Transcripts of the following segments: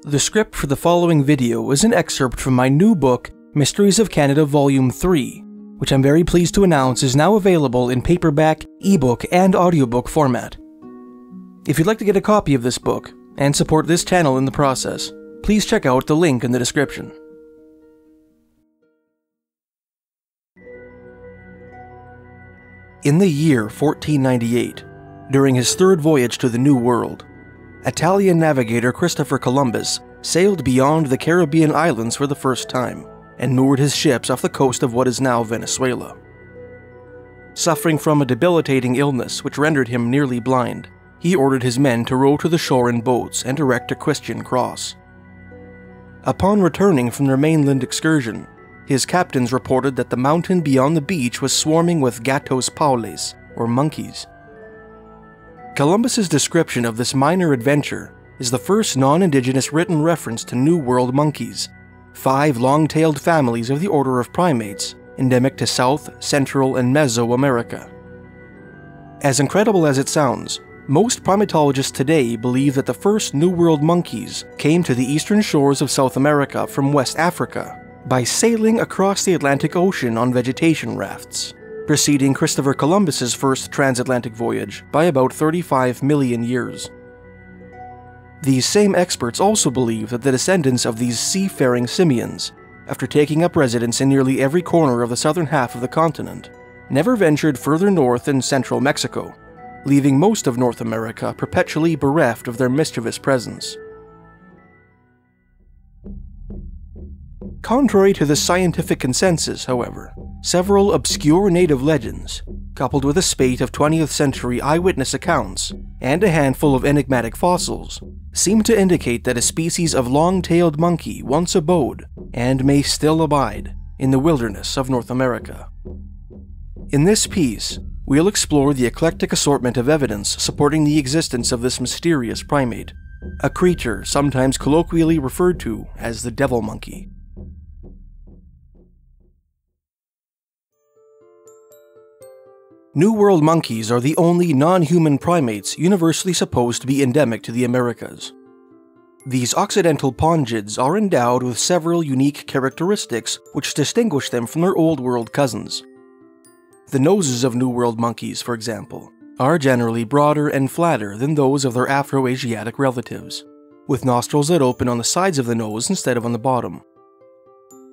The script for the following video is an excerpt from my new book, Mysteries of Canada Volume 3, which I'm very pleased to announce is now available in paperback, ebook, and audiobook format. If you'd like to get a copy of this book, and support this channel in the process, please check out the link in the description. In the year 1498, during his third voyage to the New World, Italian navigator Christopher Columbus sailed beyond the Caribbean islands for the first time and moored his ships off the coast of what is now Venezuela. Suffering from a debilitating illness which rendered him nearly blind, he ordered his men to row to the shore in boats and erect a Christian cross. Upon returning from their mainland excursion, his captains reported that the mountain beyond the beach was swarming with gatos paules, or monkeys. Columbus's description of this minor adventure is the first non-indigenous written reference to New World monkeys, 5 long-tailed families of the order of primates, endemic to South, Central, and Mesoamerica. As incredible as it sounds, most primatologists today believe that the first New World monkeys came to the eastern shores of South America from West Africa by sailing across the Atlantic Ocean on vegetation rafts, preceding Christopher Columbus's first transatlantic voyage by about 35 million years. These same experts also believe that the descendants of these seafaring simians, after taking up residence in nearly every corner of the southern half of the continent, never ventured further north in central Mexico, leaving most of North America perpetually bereft of their mischievous presence. Contrary to the scientific consensus, however, several obscure native legends, coupled with a spate of 20th century eyewitness accounts and a handful of enigmatic fossils, seem to indicate that a species of long-tailed monkey once abode, and may still abide, in the wilderness of North America. In this piece, we'll explore the eclectic assortment of evidence supporting the existence of this mysterious primate, a creature sometimes colloquially referred to as the devil monkey. New World monkeys are the only non-human primates universally supposed to be endemic to the Americas. These occidental pongids are endowed with several unique characteristics which distinguish them from their Old World cousins. The noses of New World monkeys, for example, are generally broader and flatter than those of their Afro-Asiatic relatives, with nostrils that open on the sides of the nose instead of on the bottom.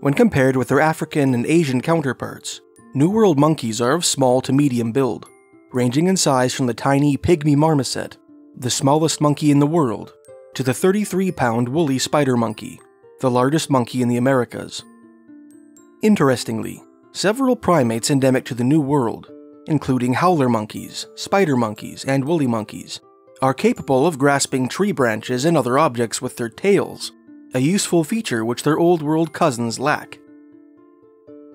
When compared with their African and Asian counterparts, New World monkeys are of small to medium build, ranging in size from the tiny pygmy marmoset, the smallest monkey in the world, to the 33-pound woolly spider monkey, the largest monkey in the Americas. Interestingly, several primates endemic to the New World, including howler monkeys, spider monkeys, and woolly monkeys, are capable of grasping tree branches and other objects with their tails, a useful feature which their Old World cousins lack.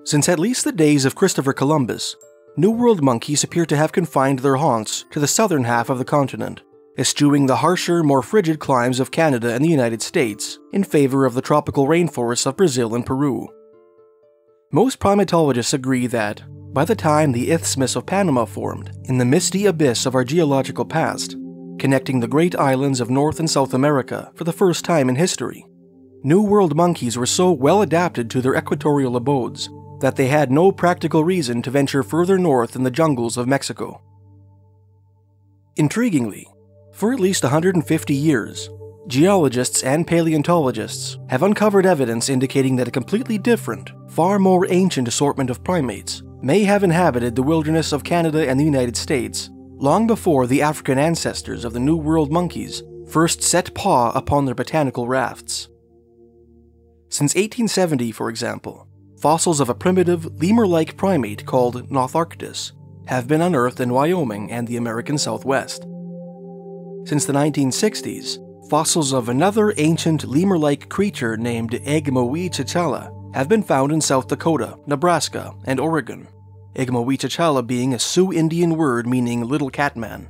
Since at least the days of Christopher Columbus, New World monkeys appear to have confined their haunts to the southern half of the continent, eschewing the harsher, more frigid climes of Canada and the United States in favor of the tropical rainforests of Brazil and Peru. Most primatologists agree that, by the time the Isthmus of Panama formed in the misty abyss of our geological past, connecting the great islands of North and South America for the first time in history, New World monkeys were so well adapted to their equatorial abodes that they had no practical reason to venture further north in the jungles of Mexico. Intriguingly, for at least 150 years, geologists and paleontologists have uncovered evidence indicating that a completely different, far more ancient assortment of primates may have inhabited the wilderness of Canada and the United States long before the African ancestors of the New World monkeys first set paw upon their botanical rafts. Since 1870, for example, fossils of a primitive, lemur-like primate called Notharctus have been unearthed in Wyoming and the American Southwest. Since the 1960s, fossils of another ancient lemur-like creature named Egmowichichala have been found in South Dakota, Nebraska, and Oregon, Egmowichichala being a Sioux Indian word meaning little catman.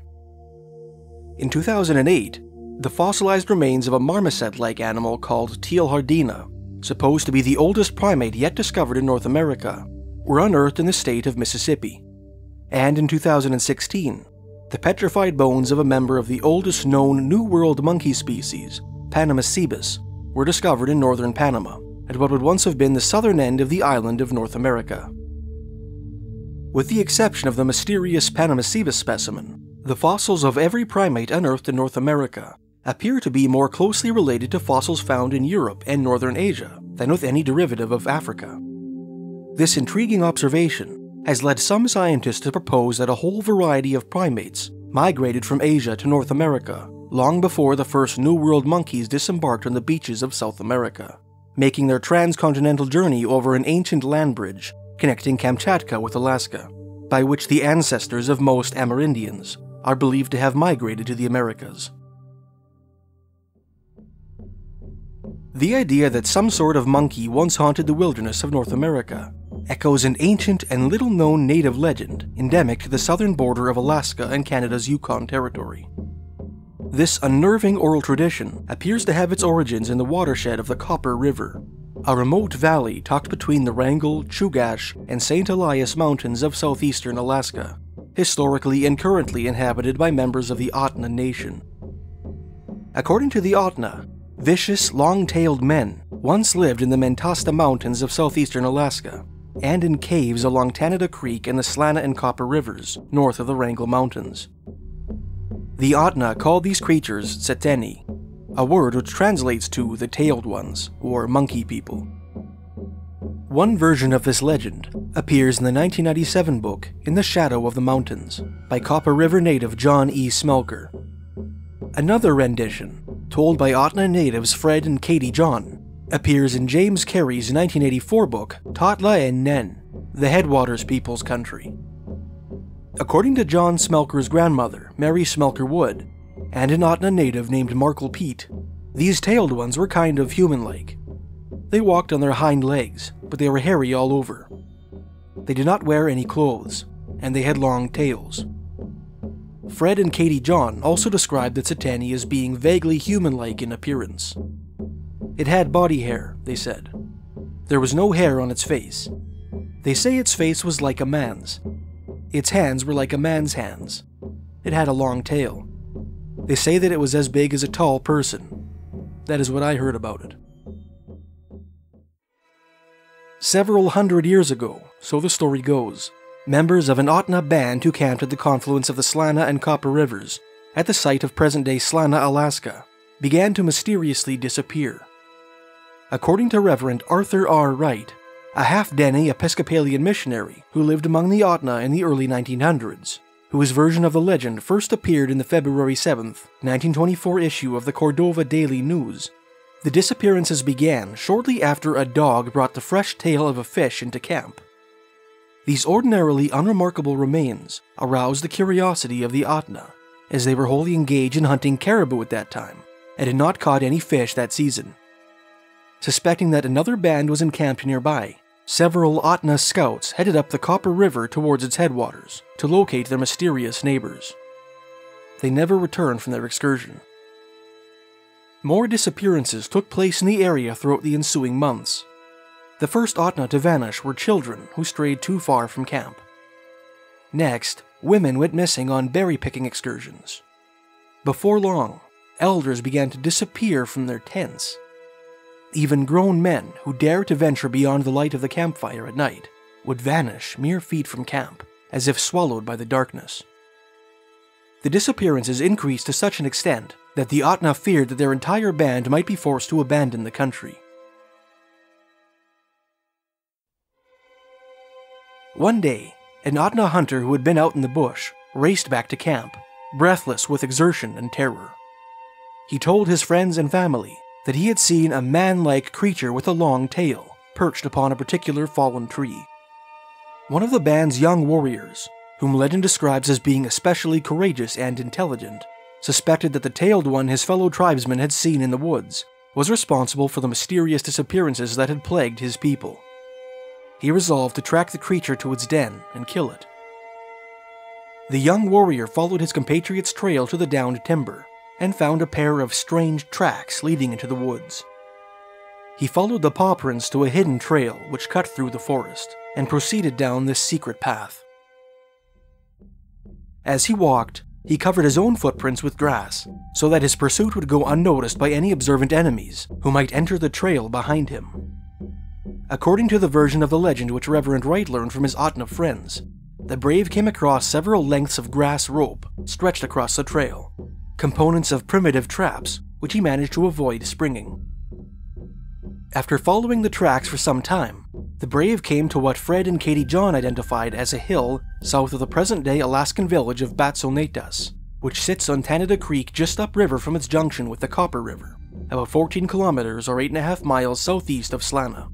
In 2008, the fossilized remains of a marmoset-like animal called Teilhardina, supposed to be the oldest primate yet discovered in North America, were unearthed in the state of Mississippi. And in 2016, the petrified bones of a member of the oldest known New World monkey species, Panamacebus, were discovered in northern Panama, at what would once have been the southern end of the island of North America. With the exception of the mysterious Panamacevis specimen, the fossils of every primate unearthed in North America appear to be more closely related to fossils found in Europe and northern Asia than with any derivative of Africa. This intriguing observation has led some scientists to propose that a whole variety of primates migrated from Asia to North America long before the first New World monkeys disembarked on the beaches of South America, making their transcontinental journey over an ancient land bridge connecting Kamchatka with Alaska, by which the ancestors of most Amerindians are believed to have migrated to the Americas. The idea that some sort of monkey once haunted the wilderness of North America echoes an ancient and little-known native legend endemic to the southern border of Alaska and Canada's Yukon territory. This unnerving oral tradition appears to have its origins in the watershed of the Copper River, a remote valley tucked between the Wrangell, Chugach, and St. Elias mountains of southeastern Alaska, historically and currently inhabited by members of the Ahtna Nation. According to the Ahtna, vicious, long-tailed men once lived in the Mentasta Mountains of southeastern Alaska, and in caves along Tanada Creek and the Slana and Copper Rivers, north of the Wrangell Mountains. The Ahtna called these creatures Cet'aeni, a word which translates to the tailed ones, or monkey people. One version of this legend appears in the 1997 book In the Shadow of the Mountains by Copper River native John E. Smelker. Another rendition, told by Ahtna natives Fred and Katie John, appears in James Carey's 1984 book Tatla and Nen, the Headwaters People's Country. According to John Smelker's grandmother, Mary Smelker Wood, and an Ahtna native named Markle Pete, these tailed ones were kind of human-like. They walked on their hind legs, but they were hairy all over. They did not wear any clothes, and they had long tails. Fred and Katie John also described the Cet'aeni as being vaguely human-like in appearance. It had body hair, they said. There was no hair on its face. They say its face was like a man's. Its hands were like a man's hands. It had a long tail. They say that it was as big as a tall person. That is what I heard about it. Several hundred years ago, so the story goes, members of an Ahtna band who camped at the confluence of the Slana and Copper Rivers, at the site of present-day Slana, Alaska, began to mysteriously disappear. According to Reverend Arthur R. Wright, a half-Dene Episcopalian missionary who lived among the Ahtna in the early 1900s, whose version of the legend first appeared in the February 7, 1924 issue of the Cordova Daily News, the disappearances began shortly after a dog brought the fresh tail of a fish into camp. These ordinarily unremarkable remains aroused the curiosity of the Ahtna, as they were wholly engaged in hunting caribou at that time, and had not caught any fish that season. Suspecting that another band was encamped nearby, several Ahtna scouts headed up the Copper River towards its headwaters to locate their mysterious neighbors. They never returned from their excursion. More disappearances took place in the area throughout the ensuing months. The first Ahtna to vanish were children who strayed too far from camp. Next, women went missing on berry-picking excursions. Before long, elders began to disappear from their tents. Even grown men who dared to venture beyond the light of the campfire at night would vanish mere feet from camp, as if swallowed by the darkness. The disappearances increased to such an extent that the Ahtna feared that their entire band might be forced to abandon the country. One day, an Ahtna hunter who had been out in the bush raced back to camp, breathless with exertion and terror. He told his friends and family that he had seen a man-like creature with a long tail perched upon a particular fallen tree. One of the band's young warriors, whom legend describes as being especially courageous and intelligent, suspected that the tailed one his fellow tribesmen had seen in the woods was responsible for the mysterious disappearances that had plagued his people. He resolved to track the creature to its den and kill it. The young warrior followed his compatriot's trail to the downed timber and found a pair of strange tracks leading into the woods. He followed the paw prints to a hidden trail which cut through the forest and proceeded down this secret path. As he walked, he covered his own footprints with grass so that his pursuit would go unnoticed by any observant enemies who might enter the trail behind him. According to the version of the legend which Reverend Wright learned from his Ahtna friends, the brave came across several lengths of grass rope stretched across the trail, components of primitive traps which he managed to avoid springing. After following the tracks for some time, the brave came to what Fred and Katie John identified as a hill south of the present-day Alaskan village of Batsonetas, which sits on Tanada Creek just upriver from its junction with the Copper River, about 14 kilometers or 8.5 miles southeast of Slana.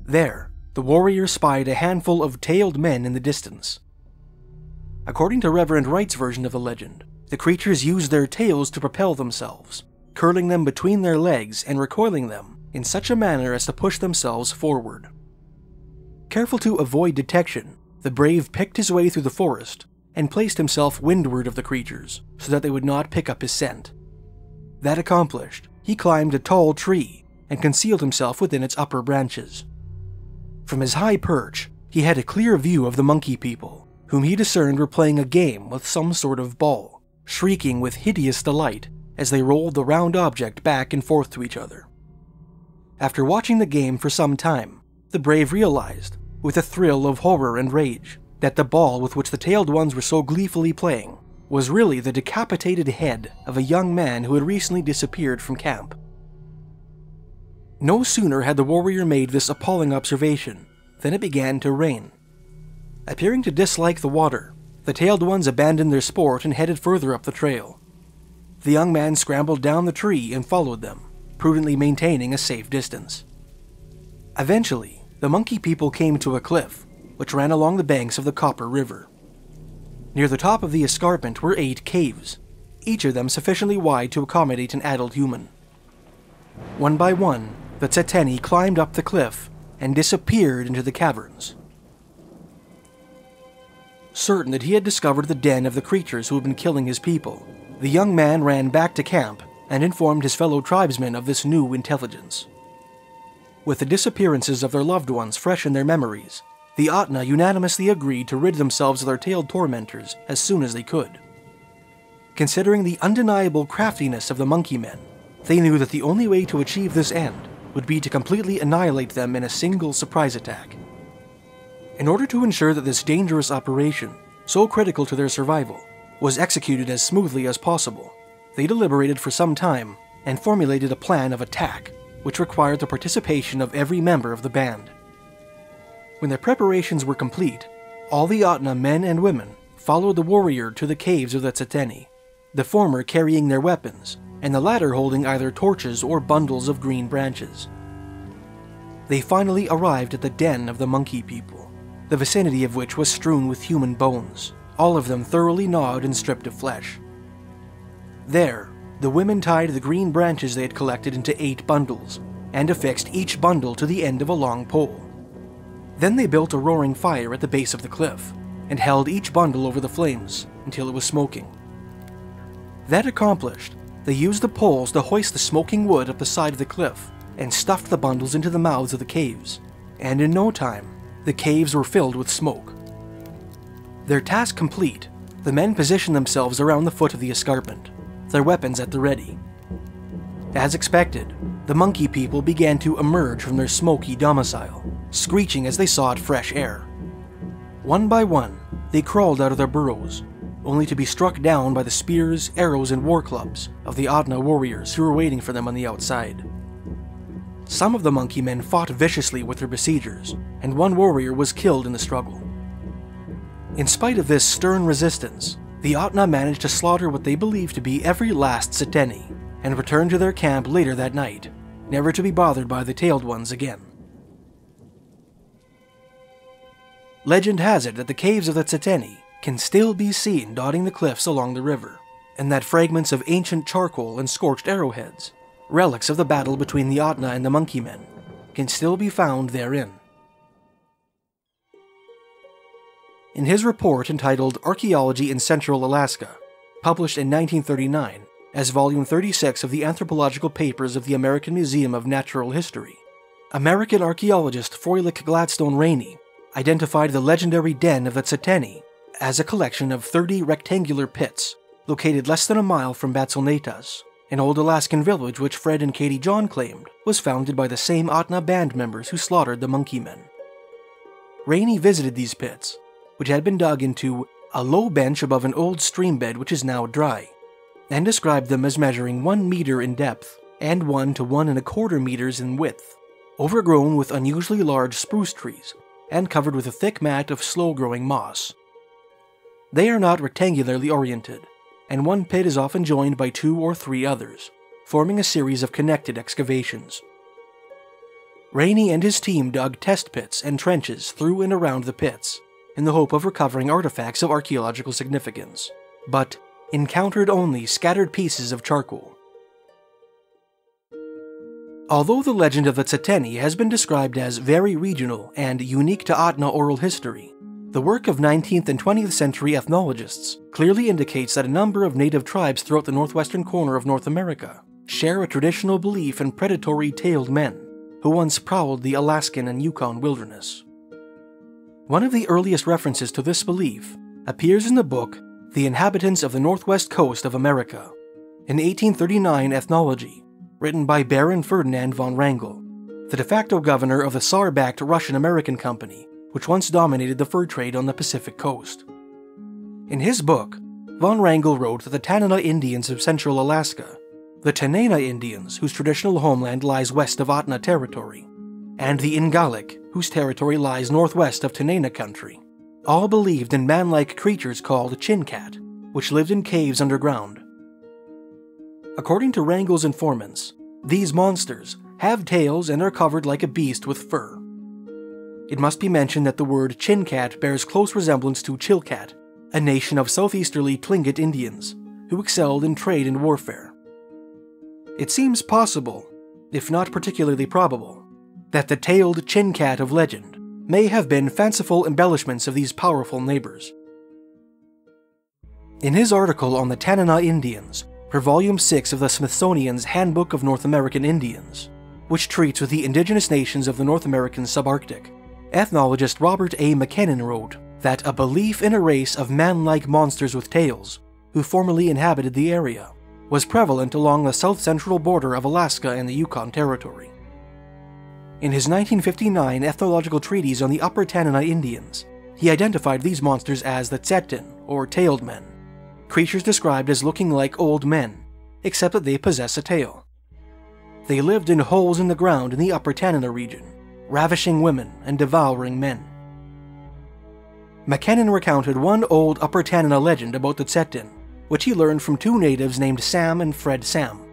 There, the warriors spied a handful of tailed men in the distance. According to Reverend Wright's version of the legend, the creatures used their tails to propel themselves, curling them between their legs and recoiling them in such a manner as to push themselves forward. Careful to avoid detection, the brave picked his way through the forest and placed himself windward of the creatures so that they would not pick up his scent. That accomplished, he climbed a tall tree and concealed himself within its upper branches. From his high perch, he had a clear view of the monkey people, whom he discerned were playing a game with some sort of ball, shrieking with hideous delight as they rolled the round object back and forth to each other. After watching the game for some time, the brave realized, with a thrill of horror and rage, that the ball with which the tailed ones were so gleefully playing was really the decapitated head of a young man who had recently disappeared from camp. No sooner had the warrior made this appalling observation than it began to rain. Appearing to dislike the water, the tailed ones abandoned their sport and headed further up the trail. The young man scrambled down the tree and followed them, prudently maintaining a safe distance. Eventually, the monkey people came to a cliff, which ran along the banks of the Copper River. Near the top of the escarpment were 8 caves, each of them sufficiently wide to accommodate an adult human. One by one, the Cet'aeni climbed up the cliff and disappeared into the caverns. Certain that he had discovered the den of the creatures who had been killing his people, the young man ran back to camp and informed his fellow tribesmen of this new intelligence. With the disappearances of their loved ones fresh in their memories, the Ahtna unanimously agreed to rid themselves of their tailed tormentors as soon as they could. Considering the undeniable craftiness of the monkey men, they knew that the only way to achieve this end would be to completely annihilate them in a single surprise attack. In order to ensure that this dangerous operation, so critical to their survival, was executed as smoothly as possible, they deliberated for some time and formulated a plan of attack which required the participation of every member of the band. When their preparations were complete, all the Ahtna men and women followed the warrior to the caves of the Cet'aeni, the former carrying their weapons, and the latter holding either torches or bundles of green branches. They finally arrived at the den of the monkey people, the vicinity of which was strewn with human bones, all of them thoroughly gnawed and stripped of flesh. There, the women tied the green branches they had collected into 8 bundles, and affixed each bundle to the end of a long pole. Then they built a roaring fire at the base of the cliff, and held each bundle over the flames until it was smoking. That accomplished, they used the poles to hoist the smoking wood up the side of the cliff, and stuffed the bundles into the mouths of the caves, and in no time, the caves were filled with smoke. Their task complete, the men positioned themselves around the foot of the escarpment, their weapons at the ready. As expected, the monkey people began to emerge from their smoky domicile, screeching as they sought fresh air. One by one, they crawled out of their burrows, only to be struck down by the spears, arrows, and war clubs of the Ahtna warriors who were waiting for them on the outside. Some of the monkey men fought viciously with their besiegers, and one warrior was killed in the struggle. In spite of this stern resistance, the Ahtna managed to slaughter what they believed to be every last Cet'aeni, and returned to their camp later that night, never to be bothered by the tailed ones again. Legend has it that the caves of the Cet'aeni can still be seen dotting the cliffs along the river, and that fragments of ancient charcoal and scorched arrowheads, relics of the battle between the Ahtna and the monkey men, can still be found therein. In his report entitled Archaeology in Central Alaska, published in 1939 as Volume 36 of the Anthropological Papers of the American Museum of Natural History, American archaeologist Froelich Gladstone Rainey identified the legendary den of the Cet'aeni as a collection of 30 rectangular pits located less than a mile from Batselnetas, an old Alaskan village which Fred and Katie John claimed was founded by the same Ahtna band members who slaughtered the monkey men. Rainey visited these pits, which had been dug into a low bench above an old stream bed which is now dry, and described them as measuring 1 meter in depth and 1 to 1¼ meters in width, overgrown with unusually large spruce trees, and covered with a thick mat of slow-growing moss. They are not rectangularly oriented, and one pit is often joined by 2 or 3 others, forming a series of connected excavations. Rainey and his team dug test pits and trenches through and around the pits, in the hope of recovering artifacts of archaeological significance, but encountered only scattered pieces of charcoal. Although the legend of the Cet'aeni has been described as very regional and unique to Ahtna oral history, the work of 19th and 20th century ethnologists clearly indicates that a number of native tribes throughout the northwestern corner of North America share a traditional belief in predatory tailed men who once prowled the Alaskan and Yukon wilderness. One of the earliest references to this belief appears in the book The Inhabitants of the Northwest Coast of America, an 1839 ethnology written by Baron Ferdinand von Wrangel, the de facto governor of the Tsar-backed Russian-American company which once dominated the fur trade on the Pacific coast. In his book, von Wrangel wrote that the Tanana Indians of central Alaska, the Tenaya Indians, whose traditional homeland lies west of Ahtna territory, and the Ingalik, whose territory lies northwest of Tenaya country, all believed in man-like creatures called chincat, which lived in caves underground. According to Wrangel's informants, these monsters have tails and are covered like a beast with fur. It must be mentioned that the word chincat bears close resemblance to Chilkat, a nation of southeasterly Tlingit Indians, who excelled in trade and warfare. It seems possible, if not particularly probable, that the tailed chincat of legend may have been fanciful embellishments of these powerful neighbors. In his article on the Tanana Indians, for Volume 6 of the Smithsonian's Handbook of North American Indians, which treats with the indigenous nations of the North American subarctic, ethnologist Robert A. McKinnon wrote that a belief in a race of man-like monsters with tails, who formerly inhabited the area, was prevalent along the south-central border of Alaska and the Yukon Territory. In his 1959 ethnological treatise on the Upper Tanana Indians, he identified these monsters as the Tcetin, or tailed men, creatures described as looking like old men, except that they possess a tail. They lived in holes in the ground in the Upper Tanana region, ravishing women and devouring men. McKinnon recounted one old Upper Tanana legend about the Tcetin, which he learned from 2 natives named Sam and Fred Sam.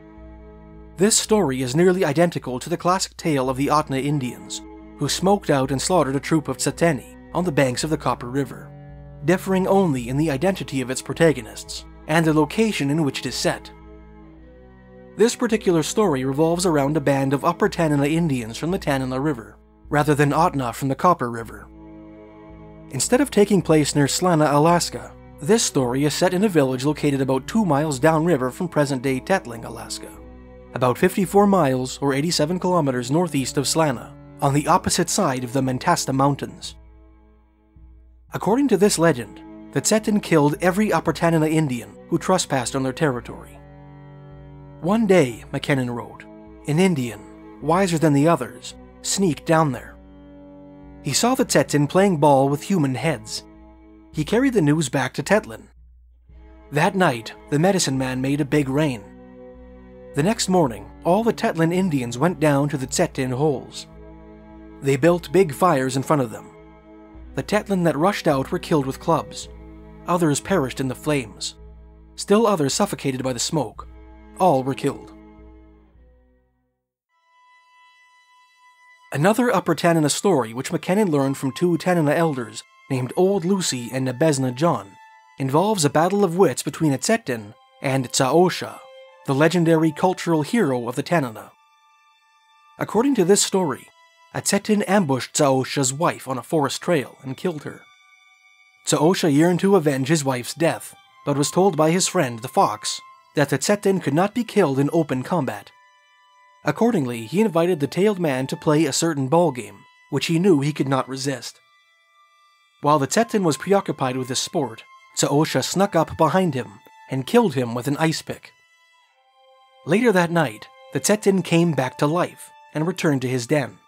This story is nearly identical to the classic tale of the Ahtna Indians, who smoked out and slaughtered a troop of Cet'aeni on the banks of the Copper River, differing only in the identity of its protagonists and the location in which it is set. This particular story revolves around a band of Upper Tanana Indians from the Tanana River, rather than Ahtna from the Copper River. Instead of taking place near Slana, Alaska, this story is set in a village located about 2 miles downriver from present-day Tetling, Alaska, about 54 miles or 87 kilometers northeast of Slana, on the opposite side of the Mentasta Mountains. According to this legend, the Tcetin killed every Upper Tanana Indian who trespassed on their territory. One day, McKinnon wrote, an Indian, wiser than the others, sneaked down there. He saw the Tcetin playing ball with human heads. He carried the news back to Tetlin. That night, the medicine man made a big rain. The next morning, all the Tetlin Indians went down to the Tcetin holes. They built big fires in front of them. The Tetlin that rushed out were killed with clubs. Others perished in the flames. Still others suffocated by the smoke. All were killed. Another Upper Tanana story which McKinnon learned from 2 Tanana elders named Old Lucy and Nebezna John involves a battle of wits between a Tcetin and Tsaosha, the legendary cultural hero of the Tanana. According to this story, a Tcetin ambushed Tsaosha's wife on a forest trail and killed her. Tsaosha yearned to avenge his wife's death, but was told by his friend the fox that the Tcetin could not be killed in open combat. Accordingly, he invited the tailed man to play a certain ball game, which he knew he could not resist. While the Tcetin was preoccupied with his sport, Tce'osha snuck up behind him and killed him with an ice pick. Later that night, the Tcetin came back to life and returned to his den.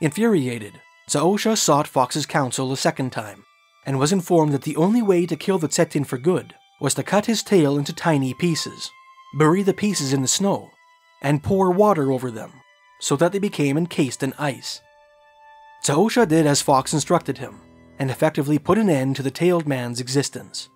Infuriated, Tce'osha sought Fox's counsel a second time, and was informed that the only way to kill the Tcetin for good was to cut his tail into tiny pieces, bury the pieces in the snow, and pour water over them, so that they became encased in ice. Tce'osha did as Fox instructed him, and effectively put an end to the tailed man's existence.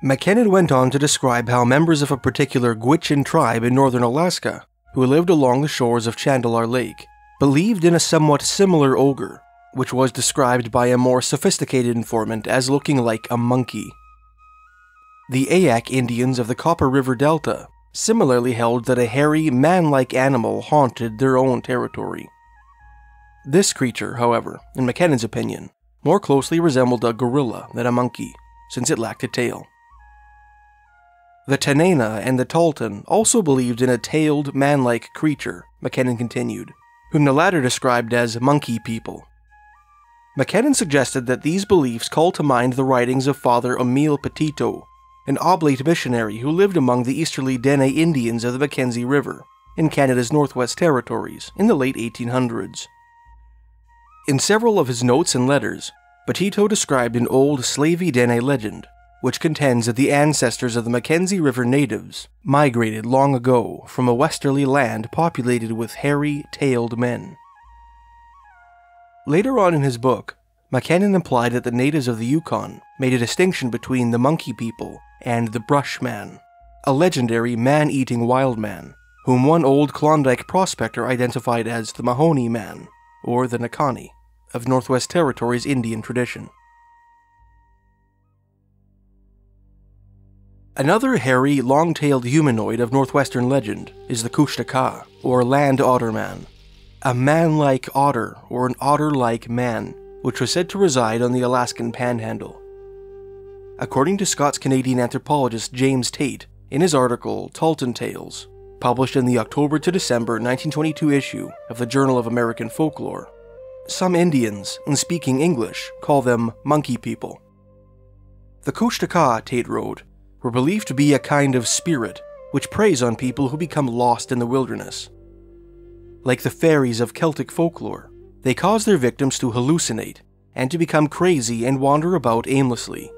McKinnon went on to describe how members of a particular Gwich'in tribe in northern Alaska, who lived along the shores of Chandalar Lake, believed in a somewhat similar ogre, which was described by a more sophisticated informant as looking like a monkey. The Ayak Indians of the Copper River Delta similarly held that a hairy, man-like animal haunted their own territory. This creature, however, in McKinnon's opinion, more closely resembled a gorilla than a monkey, since it lacked a tail. The Tanana and the Tcetin also believed in a tailed, man-like creature, McKinnon continued, whom the latter described as monkey people. McKinnon suggested that these beliefs call to mind the writings of Father Emile Petito, an oblate missionary who lived among the easterly Dene Indians of the Mackenzie River, in Canada's Northwest Territories, in the late 1800s. In several of his notes and letters, Petito described an old slavey Dene legend, which contends that the ancestors of the Mackenzie River natives migrated long ago from a westerly land populated with hairy, tailed men. Later on in his book, McKinnon implied that the natives of the Yukon made a distinction between the monkey people and the brush man, a legendary man-eating wild man, whom one old Klondike prospector identified as the Mahoney Man, or the Nakani, of Northwest Territories Indian tradition. Another hairy, long-tailed humanoid of northwestern legend is the Kushtaka, or land otter man, a man-like otter or an otter-like man, which was said to reside on the Alaskan Panhandle. According to Scots-Canadian anthropologist James Tate, in his article Talton Tales, published in the October to December 1922 issue of the Journal of American Folklore, some Indians, in speaking English, call them monkey people. The Kushtaka, Tate wrote, were believed to be a kind of spirit which preys on people who become lost in the wilderness. Like the fairies of Celtic folklore, they cause their victims to hallucinate and to become crazy and wander about aimlessly.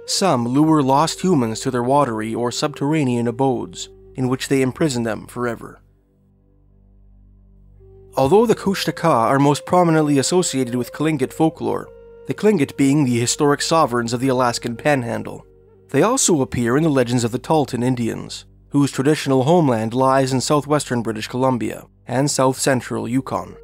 Some lure lost humans to their watery or subterranean abodes, in which they imprison them forever. Although the Kushtaka are most prominently associated with Tlingit folklore, the Tlingit being the historic sovereigns of the Alaskan Panhandle, they also appear in the legends of the Tcetin Indians, whose traditional homeland lies in southwestern British Columbia and south-central Yukon.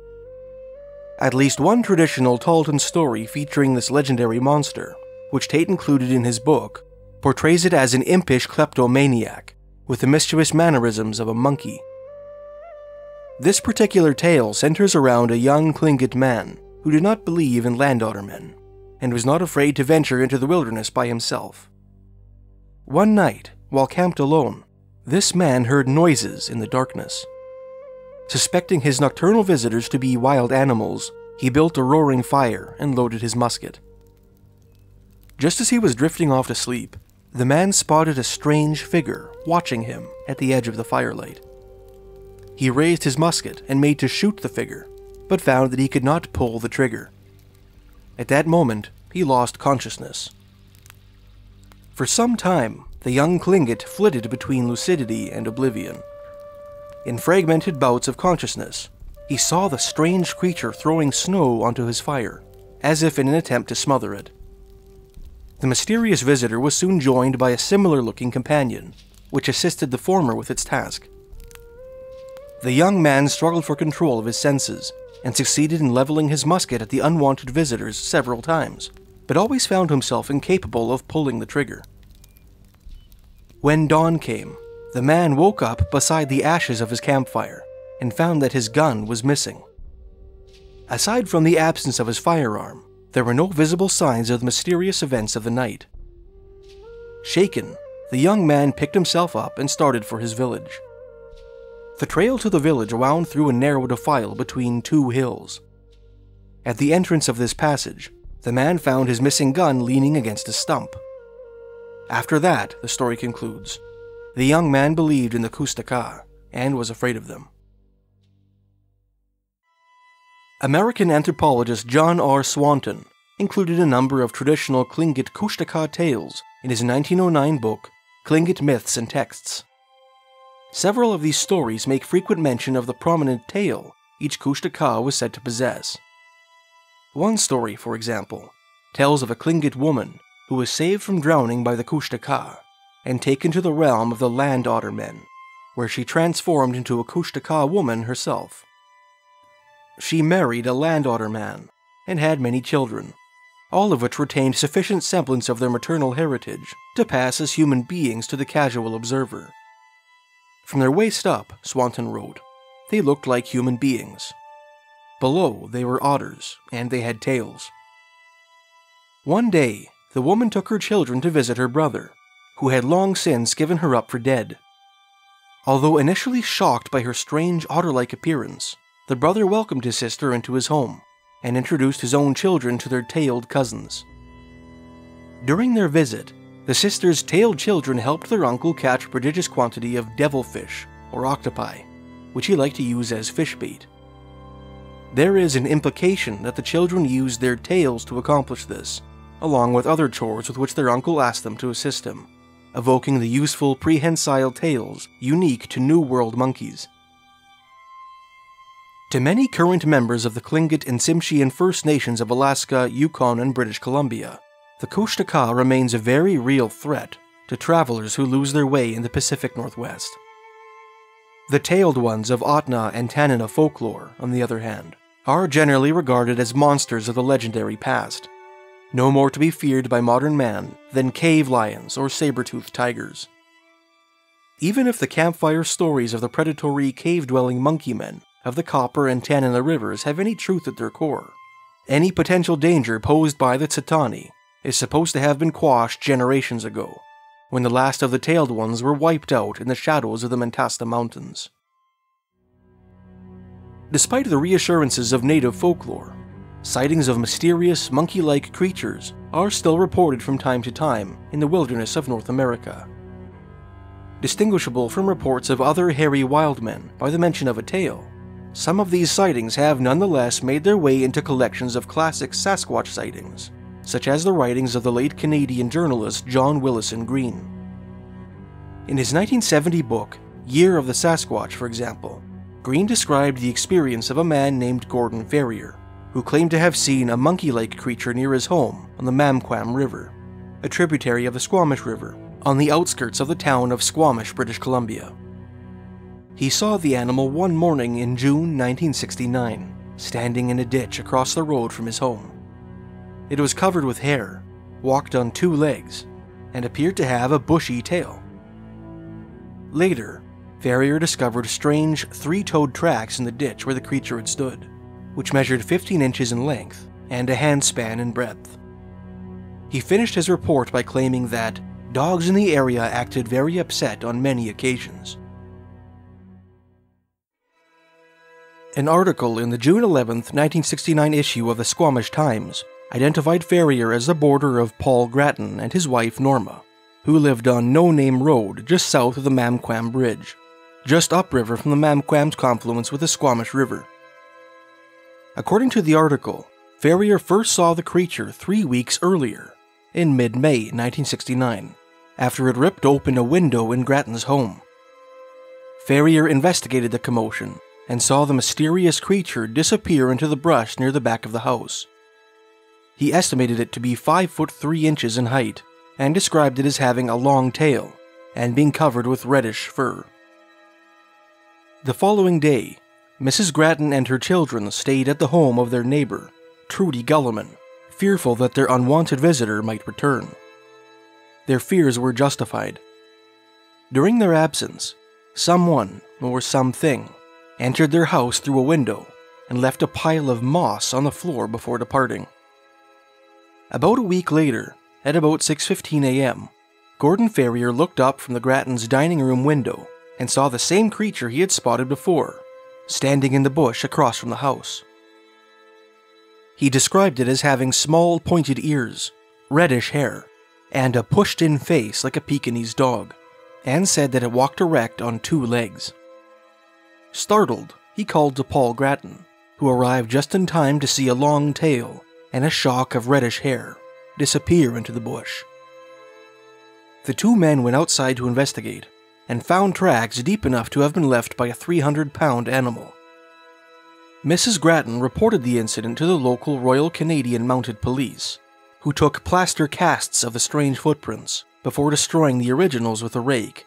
At least one traditional Tcetin story featuring this legendary monster, which Tate included in his book, portrays it as an impish kleptomaniac with the mischievous mannerisms of a monkey. This particular tale centers around a young Tlingit man who did not believe in land otter men, and was not afraid to venture into the wilderness by himself. One night, while camped alone, this man heard noises in the darkness. Suspecting his nocturnal visitors to be wild animals, he built a roaring fire and loaded his musket. Just as he was drifting off to sleep, the man spotted a strange figure watching him at the edge of the firelight. He raised his musket and made to shoot the figure, but found that he could not pull the trigger. At that moment, he lost consciousness. For some time, the young Tlingit flitted between lucidity and oblivion. In fragmented bouts of consciousness, he saw the strange creature throwing snow onto his fire, as if in an attempt to smother it. The mysterious visitor was soon joined by a similar-looking companion, which assisted the former with its task. The young man struggled for control of his senses, and succeeded in leveling his musket at the unwanted visitors several times, but always found himself incapable of pulling the trigger. When dawn came, the man woke up beside the ashes of his campfire, and found that his gun was missing. Aside from the absence of his firearm, there were no visible signs of the mysterious events of the night. Shaken, the young man picked himself up and started for his village. The trail to the village wound through a narrow defile between two hills. At the entrance of this passage, the man found his missing gun leaning against a stump. After that, the story concludes, the young man believed in the Kushtaka and was afraid of them. American anthropologist John R. Swanton included a number of traditional Tlingit Kushtaka tales in his 1909 book, Tlingit Myths and Texts. Several of these stories make frequent mention of the prominent tale each Kushtaka was said to possess. One story, for example, tells of a Tlingit woman who was saved from drowning by the Kushtaka and taken to the realm of the land otter men, where she transformed into a Kushtaka woman herself. She married a land otter man and had many children, all of which retained sufficient semblance of their maternal heritage to pass as human beings to the casual observer. From their waist up, Swanton wrote, they looked like human beings. Below, they were otters, and they had tails. One day, the woman took her children to visit her brother, who had long since given her up for dead. Although initially shocked by her strange otter-like appearance, the brother welcomed his sister into his home and introduced his own children to their tailed cousins. During their visit, the sisters' tailed children helped their uncle catch a prodigious quantity of devilfish, or octopi, which he liked to use as fish bait. There is an implication that the children used their tails to accomplish this, along with other chores with which their uncle asked them to assist him, evoking the useful prehensile tails unique to New World monkeys. To many current members of the Tlingit and Tsimshian First Nations of Alaska, Yukon, and British Columbia, the Kushtaka remains a very real threat to travelers who lose their way in the Pacific Northwest. The tailed ones of Otna and Tanana folklore, on the other hand, are generally regarded as monsters of the legendary past, no more to be feared by modern man than cave lions or saber-toothed tigers. Even if the campfire stories of the predatory cave-dwelling monkey men of the Copper and Tanana rivers have any truth at their core, any potential danger posed by the Cet'aeni is supposed to have been quashed generations ago, when the last of the tailed ones were wiped out in the shadows of the Mentasta Mountains. Despite the reassurances of native folklore, sightings of mysterious, monkey-like creatures are still reported from time to time in the wilderness of North America. Distinguishable from reports of other hairy wild men by the mention of a tail, some of these sightings have nonetheless made their way into collections of classic Sasquatch sightings, such as the writings of the late Canadian journalist John Willison Green. In his 1970 book, Year of the Sasquatch, for example, Green described the experience of a man named Gordon Ferrier, who claimed to have seen a monkey-like creature near his home on the Mamquam River, a tributary of the Squamish River, on the outskirts of the town of Squamish, British Columbia. He saw the animal one morning in June 1969, standing in a ditch across the road from his home. It was covered with hair, walked on two legs, and appeared to have a bushy tail. Later, Ferrier discovered strange three-toed tracks in the ditch where the creature had stood, which measured 15 inches in length and a handspan in breadth. He finished his report by claiming that dogs in the area acted very upset on many occasions. An article in the June 11, 1969 issue of the Squamish Times identified Ferrier as the boarder of Paul Grattan and his wife Norma, who lived on No Name Road just south of the Mamquam Bridge, just upriver from the Mamquam's confluence with the Squamish River. According to the article, Ferrier first saw the creature 3 weeks earlier, in mid-May 1969, after it ripped open a window in Grattan's home. Ferrier investigated the commotion and saw the mysterious creature disappear into the brush near the back of the house. He estimated it to be 5 foot 3 inches in height and described it as having a long tail and being covered with reddish fur. The following day, Mrs. Grattan and her children stayed at the home of their neighbor, Trudy Gulliman, fearful that their unwanted visitor might return. Their fears were justified. During their absence, someone, or something, entered their house through a window and left a pile of moss on the floor before departing. About a week later, at about 6:15 a.m., Gordon Ferrier looked up from the Grattans' dining room window and saw the same creature he had spotted before, standing in the bush across from the house. He described it as having small pointed ears, reddish hair, and a pushed-in face like a Pekingese dog, and said that it walked erect on 2 legs. Startled, he called to Paul Grattan, who arrived just in time to see a long tail and a shock of reddish hair disappear into the bush. The 2 men went outside to investigate and found tracks deep enough to have been left by a 300-pound animal. Mrs. Grattan reported the incident to the local Royal Canadian Mounted Police, who took plaster casts of the strange footprints before destroying the originals with a rake.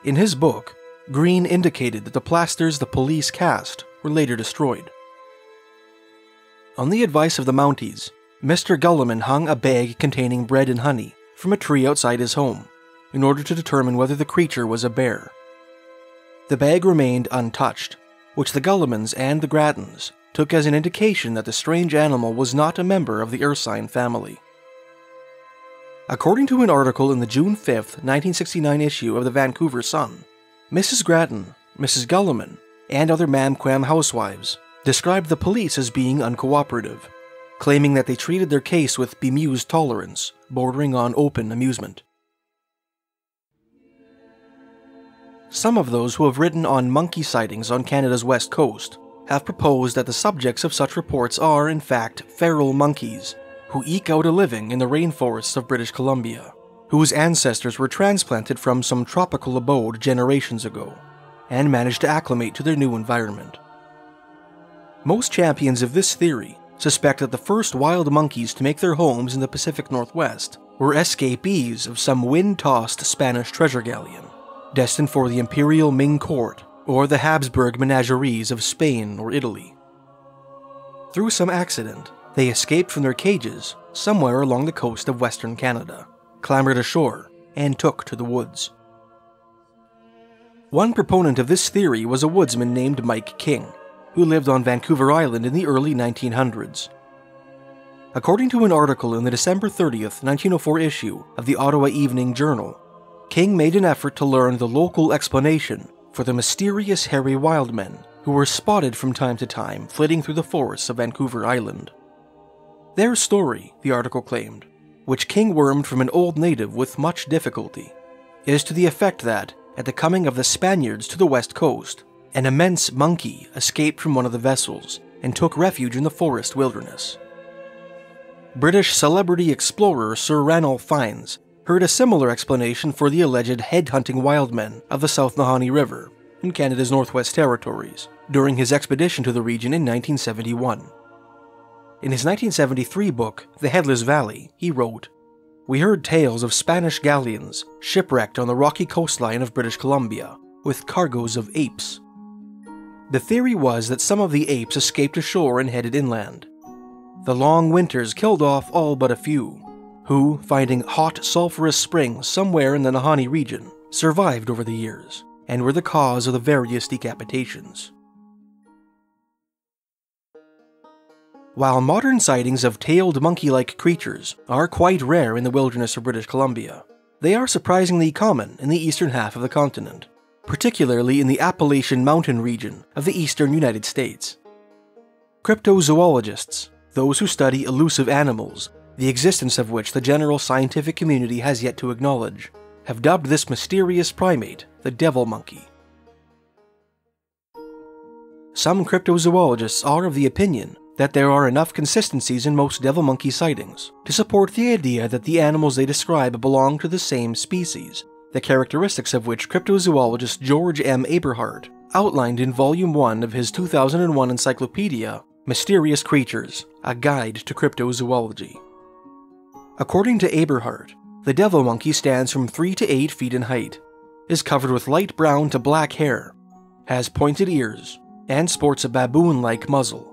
In his book, Green indicated that the plasters the police cast were later destroyed. On the advice of the Mounties, Mr. Gulliman hung a bag containing bread and honey from a tree outside his home in order to determine whether the creature was a bear. The bag remained untouched, which the Gullimans and the Grattans took as an indication that the strange animal was not a member of the Ursine family. According to an article in the June 5, 1969 issue of the Vancouver Sun, Mrs. Grattan, Mrs. Gulliman, and other Mamquam housewives described the police as being uncooperative, claiming that they treated their case with bemused tolerance, bordering on open amusement. Some of those who have written on monkey sightings on Canada's west coast have proposed that the subjects of such reports are, in fact, feral monkeys who eke out a living in the rainforests of British Columbia, whose ancestors were transplanted from some tropical abode generations ago, and managed to acclimate to their new environment. Most champions of this theory suspect that the first wild monkeys to make their homes in the Pacific Northwest were escapees of some wind-tossed Spanish treasure galleon, destined for the Imperial Ming Court or the Habsburg menageries of Spain or Italy. Through some accident, they escaped from their cages somewhere along the coast of Western Canada, clambered ashore, and took to the woods. One proponent of this theory was a woodsman named Mike King, who lived on Vancouver Island in the early 1900s. According to an article in the December 30th, 1904 issue of the Ottawa Evening Journal, King made an effort to learn the local explanation for the mysterious hairy wildmen who were spotted from time to time flitting through the forests of Vancouver Island. Their story, the article claimed, which King wormed from an old native with much difficulty, is to the effect that, at the coming of the Spaniards to the west coast, an immense monkey escaped from one of the vessels and took refuge in the forest wilderness. British celebrity explorer Sir Ranulph Fiennes heard a similar explanation for the alleged head-hunting wildmen of the South Nahanni River in Canada's Northwest Territories during his expedition to the region in 1971. In his 1973 book, The Headless Valley, he wrote, "We heard tales of Spanish galleons shipwrecked on the rocky coastline of British Columbia with cargoes of apes. The theory was that some of the apes escaped ashore and headed inland. The long winters killed off all but a few, who, finding hot sulphurous springs somewhere in the Nahanni region, survived over the years, and were the cause of the various decapitations." While modern sightings of tailed monkey-like creatures are quite rare in the wilderness of British Columbia, they are surprisingly common in the eastern half of the continent, particularly in the Appalachian Mountain region of the eastern United States. Cryptozoologists, those who study elusive animals, the existence of which the general scientific community has yet to acknowledge, have dubbed this mysterious primate the devil monkey. Some cryptozoologists are of the opinion that there are enough consistencies in most devil monkey sightings to support the idea that the animals they describe belong to the same species, the characteristics of which cryptozoologist George M. Aberhart outlined in Volume 1 of his 2001 encyclopedia, Mysterious Creatures, A Guide to Cryptozoology. According to Aberhart, the devil monkey stands from 3 to 8 feet in height, is covered with light brown to black hair, has pointed ears, and sports a baboon-like muzzle.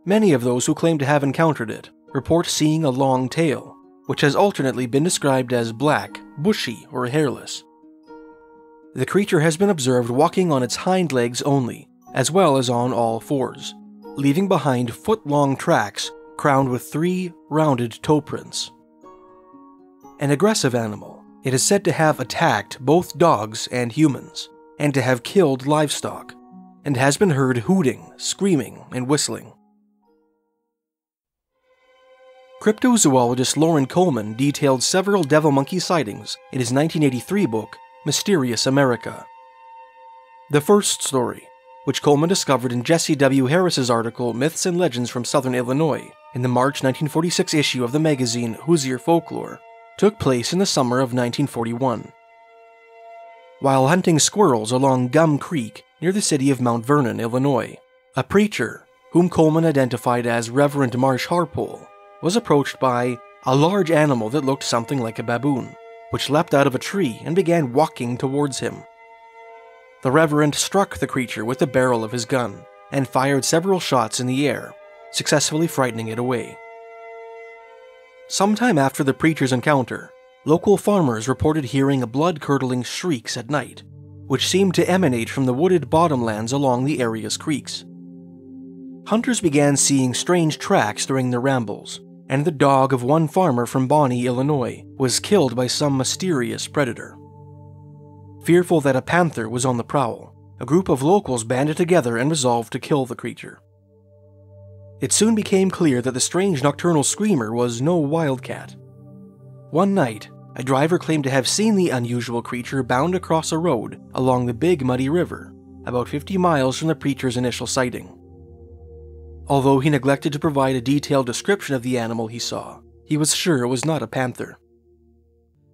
Many of those who claim to have encountered it report seeing a long tail, which has alternately been described as black, bushy, or hairless. The creature has been observed walking on its hind legs only, as well as on all fours, leaving behind foot-long tracks crowned with 3 rounded toe prints. An aggressive animal, It is said to have attacked both dogs and humans, and to have killed livestock, and has been heard hooting, screaming, and whistling. Cryptozoologist Loren Coleman detailed several devil monkey sightings in his 1983 book, Mysterious America. The first story, which Coleman discovered in Jesse W. Harris's article Myths and Legends from Southern Illinois in the March 1946 issue of the magazine Hoosier Folklore, took place in the summer of 1941. While hunting squirrels along Gum Creek near the city of Mount Vernon, Illinois, a preacher, whom Coleman identified as Reverend Marsh Harpole, was approached by a large animal that looked something like a baboon, which leapt out of a tree and began walking towards him. The Reverend struck the creature with the barrel of his gun and fired several shots in the air, successfully frightening it away. Sometime after the preacher's encounter, local farmers reported hearing blood-curdling shrieks at night, which seemed to emanate from the wooded bottomlands along the area's creeks. Hunters began seeing strange tracks during their rambles, and the dog of one farmer from Bonnie, Illinois, was killed by some mysterious predator. Fearful that a panther was on the prowl, a group of locals banded together and resolved to kill the creature. It soon became clear that the strange nocturnal screamer was no wildcat. One night, a driver claimed to have seen the unusual creature bound across a road along the Big Muddy River, about 50 miles from the preacher's initial sighting. Although he neglected to provide a detailed description of the animal he saw, he was sure it was not a panther.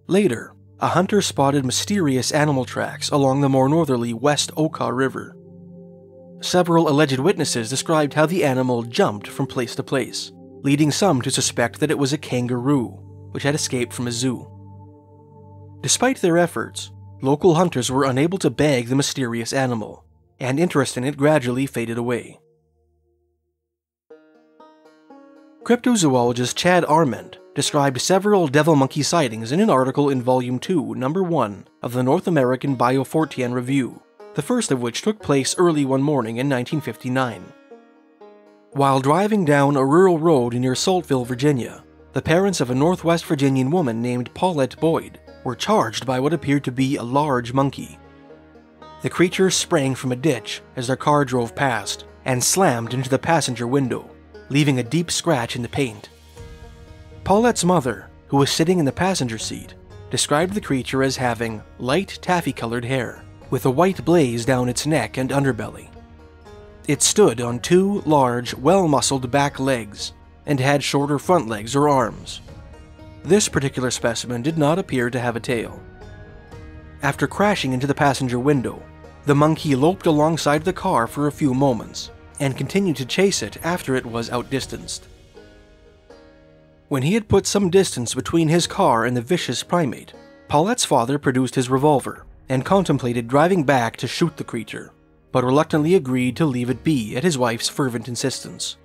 Later, a hunter spotted mysterious animal tracks along the more northerly West Oka River. Several alleged witnesses described how the animal jumped from place to place, leading some to suspect that it was a kangaroo, which had escaped from a zoo. Despite their efforts, local hunters were unable to bag the mysterious animal, and interest in it gradually faded away. Cryptozoologist Chad Arment described several devil monkey sightings in an article in Volume 2, Number 1 of the North American Biofortean Review, the first of which took place early one morning in 1959. While driving down a rural road near Saltville, Virginia, the parents of a Northwest Virginian woman named Paulette Boyd were charged by what appeared to be a large monkey. The creature sprang from a ditch as their car drove past and slammed into the passenger window, leaving a deep scratch in the paint. Paulette's mother, who was sitting in the passenger seat, described the creature as having light taffy-colored hair, with a white blaze down its neck and underbelly. It stood on two large, well-muscled back legs, and had shorter front legs or arms. This particular specimen did not appear to have a tail. After crashing into the passenger window, the monkey loped alongside the car for a few moments, and continued to chase it after it was outdistanced. When he had put some distance between his car and the vicious primate, Paulette's father produced his revolver and contemplated driving back to shoot the creature, but reluctantly agreed to leave it be at his wife's fervent insistence.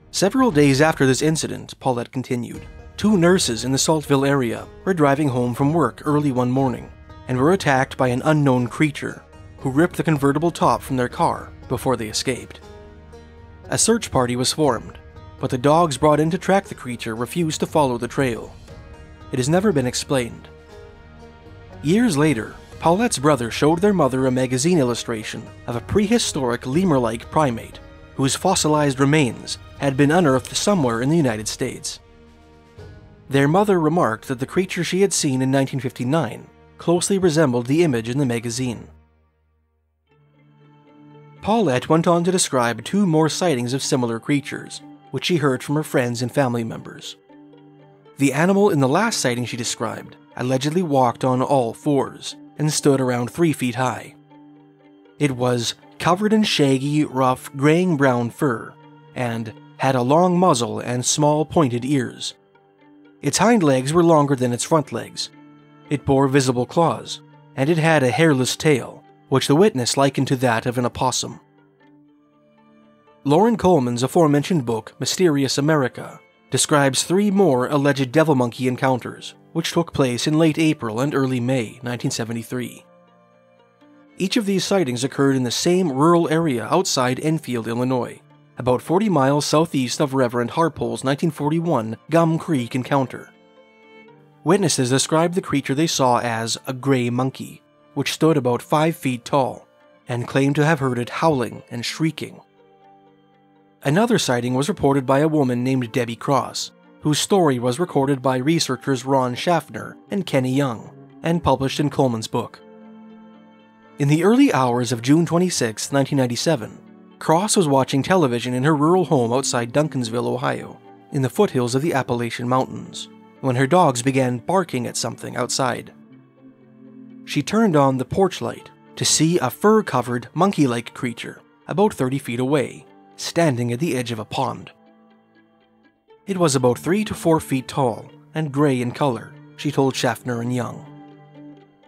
Several days after this incident, Paulette continued, two nurses in the Saltville area were driving home from work early one morning and were attacked by an unknown creature who ripped the convertible top from their car before they escaped. A search party was formed, but the dogs brought in to track the creature refused to follow the trail. It has never been explained. Years later, Paulette's brother showed their mother a magazine illustration of a prehistoric lemur-like primate whose fossilized remains had been unearthed somewhere in the United States. Their mother remarked that the creature she had seen in 1959 closely resembled the image in the magazine. Paulette went on to describe two more sightings of similar creatures, which she heard from her friends and family members. The animal in the last sighting she described allegedly walked on all fours and stood around 3 feet high. It was covered in shaggy, rough, graying-brown fur, and had a long muzzle and small pointed ears. Its hind legs were longer than its front legs. It bore visible claws, and it had a hairless tail, which the witness likened to that of an opossum. Loren Coleman's aforementioned book, Mysterious America, describes 3 more alleged devil monkey encounters, which took place in late April and early May 1973. Each of these sightings occurred in the same rural area outside Enfield, Illinois, about 40 miles southeast of Reverend Harpole's 1941 Gum Creek encounter. Witnesses described the creature they saw as a gray monkey, which stood about 5 feet tall, and claimed to have heard it howling and shrieking. Another sighting was reported by a woman named Debbie Cross, whose story was recorded by researchers Ron Schaffner and Kenny Young, and published in Coleman's book. In the early hours of June 26, 1997, Cross was watching television in her rural home outside Duncansville, Ohio, in the foothills of the Appalachian Mountains, when her dogs began barking at something outside. She turned on the porch light to see a fur-covered, monkey-like creature about 30 feet away, standing at the edge of a pond. It was about 3 to 4 feet tall and gray in color, she told Schaffner and Young.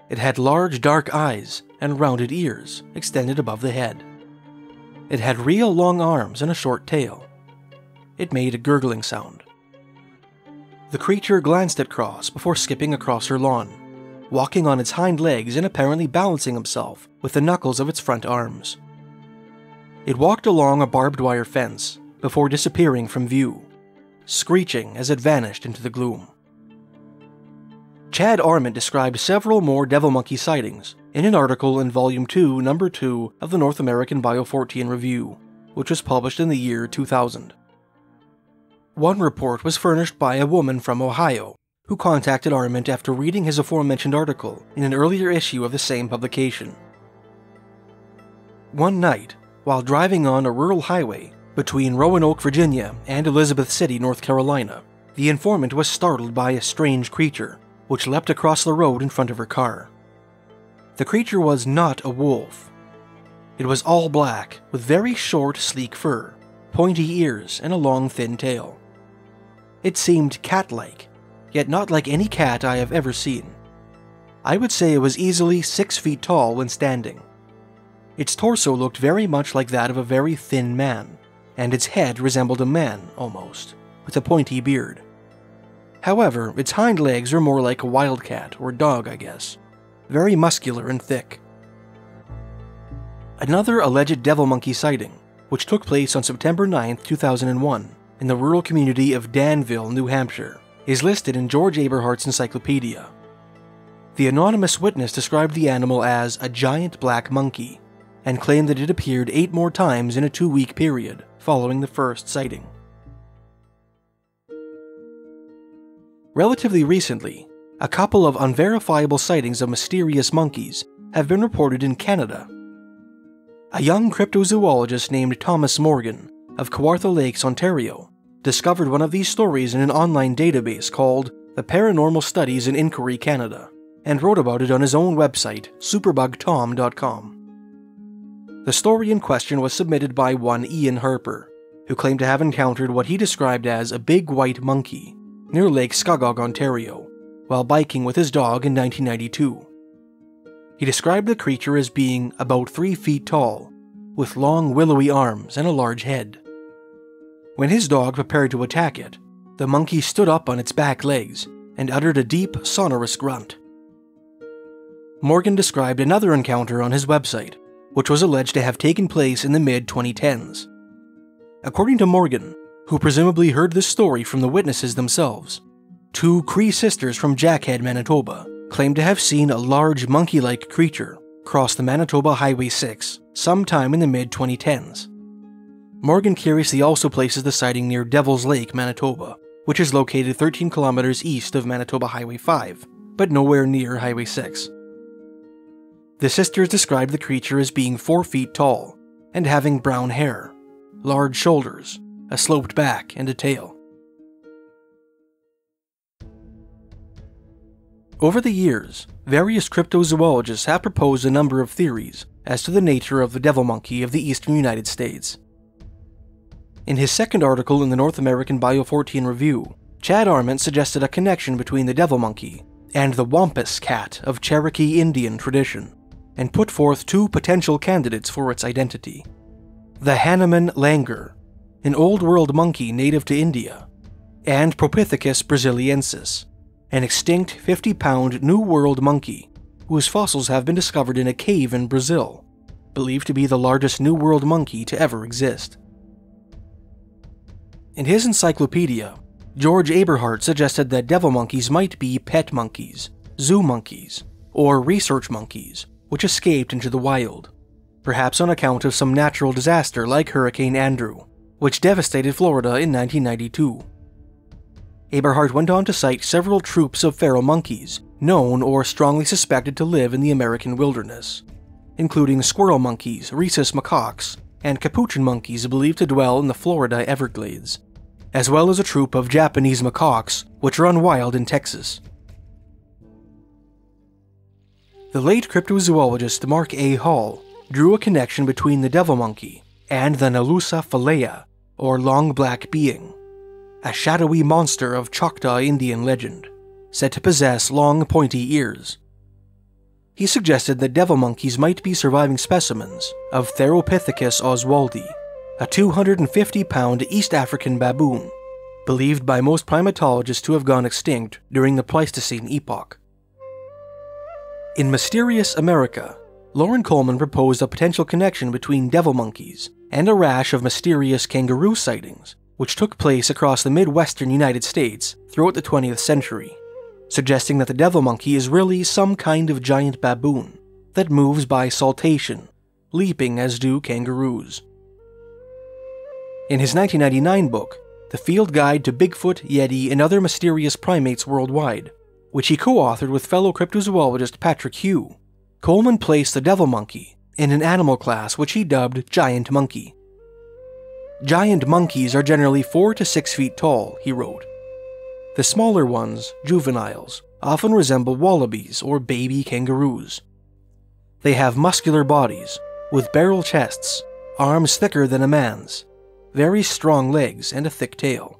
It had large dark eyes and rounded ears extended above the head. It had real long arms and a short tail. It made a gurgling sound. The creature glanced at Cross before skipping across her lawn, walking on its hind legs and apparently balancing himself with the knuckles of its front arms. It walked along a barbed wire fence before disappearing from view, screeching as it vanished into the gloom. Chad Arment described several more devil monkey sightings in an article in Volume 2, Number 2 of the North American Biofortean Review, which was published in the year 2000. One report was furnished by a woman from Ohio, who contacted Arment after reading his aforementioned article in an earlier issue of the same publication. One night, while driving on a rural highway between Roanoke, Virginia and Elizabeth City, North Carolina, the informant was startled by a strange creature, which leapt across the road in front of her car. The creature was not a wolf. It was all black, with very short, sleek fur, pointy ears, and a long, thin tail. It seemed cat-like, yet not like any cat I have ever seen. I would say it was easily 6 feet tall when standing. Its torso looked very much like that of a very thin man, and its head resembled a man, almost, with a pointy beard. However, its hind legs were more like a wildcat or dog, I guess, very muscular and thick. Another alleged devil monkey sighting, which took place on September 9, 2001, in the rural community of Danville, New Hampshire, is listed in George Aberhart's encyclopedia. The anonymous witness described the animal as a giant black monkey, and claimed that it appeared 8 more times in a 2-week period following the first sighting. Relatively recently, a couple of unverifiable sightings of mysterious monkeys have been reported in Canada. A young cryptozoologist named Thomas Morgan of Kawartha Lakes, Ontario, discovered one of these stories in an online database called the Paranormal Studies and Inquiry Canada, and wrote about it on his own website, superbugtom.com. The story in question was submitted by one Ian Harper, who claimed to have encountered what he described as a big white monkey near Lake Scugog, Ontario, while biking with his dog in 1992. He described the creature as being about 3 feet tall, with long willowy arms and a large head. When his dog prepared to attack it, the monkey stood up on its back legs and uttered a deep, sonorous grunt. Morgan described another encounter on his website, which was alleged to have taken place in the mid-2010s. According to Morgan, who presumably heard this story from the witnesses themselves, 2 Cree sisters from Jackhead, Manitoba, claimed to have seen a large monkey-like creature cross the Manitoba Highway 6 sometime in the mid-2010s. Morgan curiously also places the sighting near Devil's Lake, Manitoba, which is located 13 kilometers east of Manitoba Highway 5, but nowhere near Highway 6. The sisters described the creature as being 4 feet tall and having brown hair, large shoulders, a sloped back, and a tail. Over the years, various cryptozoologists have proposed a number of theories as to the nature of the devil monkey of the eastern United States. In his second article in the North American Biofortean Review, Chad Arment suggested a connection between the devil monkey and the wampus cat of Cherokee Indian tradition, and put forth 2 potential candidates for its identity. The Hanuman langur, an Old World monkey native to India, and Propithecus brasiliensis, an extinct 50-pound New World monkey whose fossils have been discovered in a cave in Brazil, believed to be the largest New World monkey to ever exist. In his encyclopedia, George Aberhart suggested that devil monkeys might be pet monkeys, zoo monkeys, or research monkeys, which escaped into the wild, perhaps on account of some natural disaster like Hurricane Andrew, which devastated Florida in 1992. Aberhart went on to cite several troops of feral monkeys known or strongly suspected to live in the American wilderness, including squirrel monkeys, rhesus macaques, and capuchin monkeys believed to dwell in the Florida Everglades, as well as a troop of Japanese macaques which run wild in Texas. The late cryptozoologist Mark A. Hall drew a connection between the devil monkey and the Nalusa Falea, or long black being, a shadowy monster of Choctaw Indian legend, said to possess long pointy ears. He suggested that devil monkeys might be surviving specimens of Theropithecus oswaldi, a 250-pound East African baboon, believed by most primatologists to have gone extinct during the Pleistocene epoch. In Mysterious America, Loren Coleman proposed a potential connection between devil monkeys and a rash of mysterious kangaroo sightings, which took place across the Midwestern United States throughout the 20th century, suggesting that the devil monkey is really some kind of giant baboon that moves by saltation, leaping as do kangaroos. In his 1999 book, The Field Guide to Bigfoot, Yeti, and Other Mysterious Primates Worldwide, which he co-authored with fellow cryptozoologist Patrick Hugh, Coleman placed the devil monkey in an animal class which he dubbed giant monkey. Giant monkeys are generally 4 to 6 feet tall, he wrote. The smaller ones, juveniles, often resemble wallabies or baby kangaroos. They have muscular bodies, with barrel chests, arms thicker than a man's, very strong legs, and a thick tail.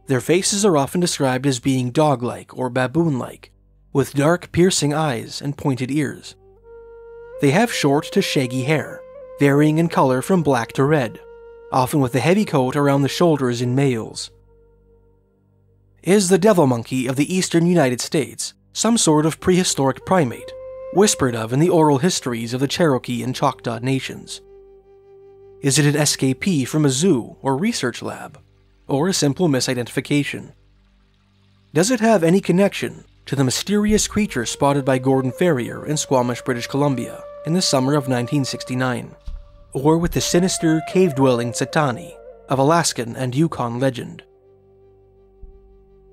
Their faces are often described as being dog-like or baboon-like, with dark piercing eyes and pointed ears. They have short to shaggy hair, varying in color from black to red, often with a heavy coat around the shoulders in males. Is the devil monkey of the eastern United States some sort of prehistoric primate, whispered of in the oral histories of the Cherokee and Choctaw nations? Is it an escapee from a zoo or research lab, or a simple misidentification? Does it have any connection to the mysterious creature spotted by Gordon Ferrier in Squamish, British Columbia in the summer of 1969, or with the sinister cave-dwelling Cet'aeni of Alaskan and Yukon legend?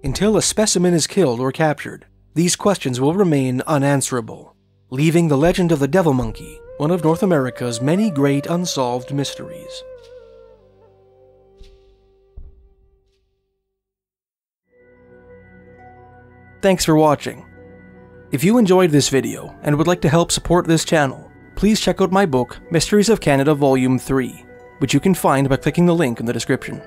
Until a specimen is killed or captured, these questions will remain unanswerable, leaving the legend of the devil monkey one of North America's many great unsolved mysteries. Thanks for watching. If you enjoyed this video and would like to help support this channel, please check out my book, Mysteries of Canada Volume 3, which you can find by clicking the link in the description.